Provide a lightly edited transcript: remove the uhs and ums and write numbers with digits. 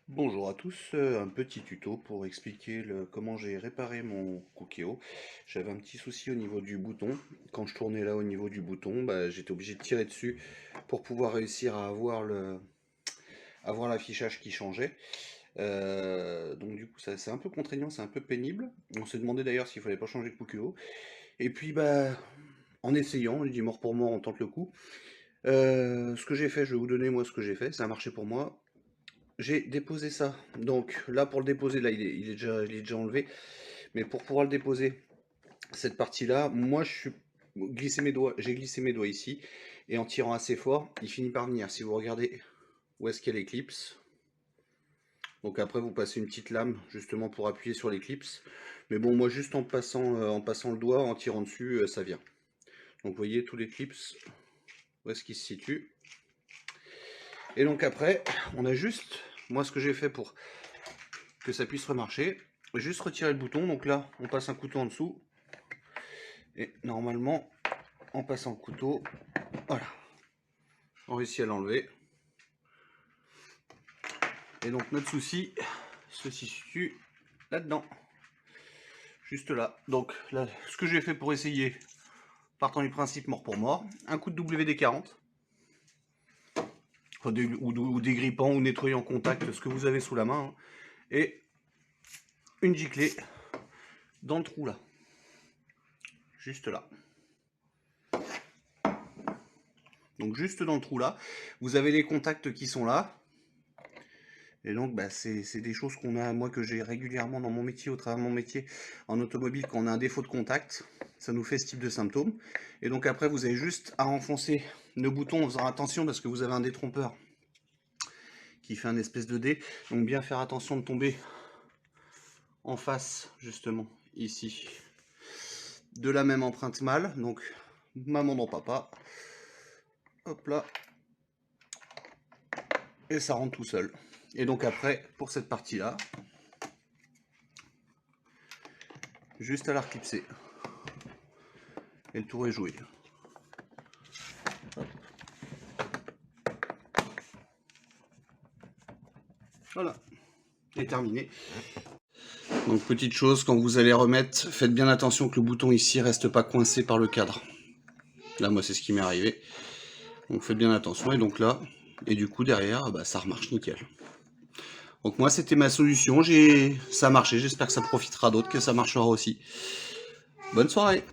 Bonjour à tous, un petit tuto pour expliquer comment j'ai réparé mon Cookéo. J'avais un petit souci au niveau du bouton. Quand je tournais là au niveau du bouton, bah, j'étais obligé de tirer dessus pour pouvoir réussir à avoir l'affichage qui changeait. Donc du coup c'est un peu contraignant, c'est un peu pénible. On s'est demandé d'ailleurs s'il fallait pas changer de Cookéo. Et puis bah en essayant, je dis mort pour mort, on tente le coup. Ce que j'ai fait, je vais vous donner moi ce que j'ai fait, ça a marché pour moi. J'ai déposé ça. Donc là, pour le déposer, là, il est déjà enlevé. Mais pour pouvoir le déposer, cette partie-là, moi, j'ai glissé mes doigts ici. Et en tirant assez fort, il finit par venir. Si vous regardez où est-ce qu'est l'éclipse. Donc après, vous passez une petite lame, justement, pour appuyer sur l'éclipse. Mais bon, moi, juste en passant le doigt, en tirant dessus, ça vient. Donc vous voyez, tout l'éclipse, où est-ce qu'il se situe. Et donc après, on a juste, moi, ce que j'ai fait pour que ça puisse remarcher, juste retirer le bouton. Donc là on passe un couteau en dessous et normalement en passant le couteau, voilà, on réussit à l'enlever. Et donc notre souci se situe là dedans, juste là. Donc là, ce que j'ai fait pour essayer, partant du principe mort pour mort, un coup de WD-40 ou dégrippant ou nettoyant contact, ce que vous avez sous la main, hein, et une giclée dans le trou là, juste là. Donc juste dans le trou là, vous avez les contacts qui sont là. Et donc bah, c'est des choses moi que j'ai régulièrement dans mon métier, au travers de mon métier en automobile, quand on a un défaut de contact, ça nous fait ce type de symptômes. Et donc après vous avez juste à enfoncer le bouton en faisant attention parce que vous avez un détrompeur qui fait un espèce de dé. Donc bien faire attention de tomber en face justement ici de la même empreinte mâle, donc maman dans papa. Hop là. Et ça rentre tout seul. Et donc après, pour cette partie-là, juste à la reclipser. Et le tour est joué. Hop. Voilà, et terminé. Donc petite chose, quand vous allez remettre, faites bien attention que le bouton ici reste pas coincé par le cadre. Là moi c'est ce qui m'est arrivé. Donc faites bien attention, et donc là, et du coup derrière, bah, ça remarche nickel. Donc moi c'était ma solution, ça a marché, j'espère que ça profitera d'autres, que ça marchera aussi. Bonne soirée.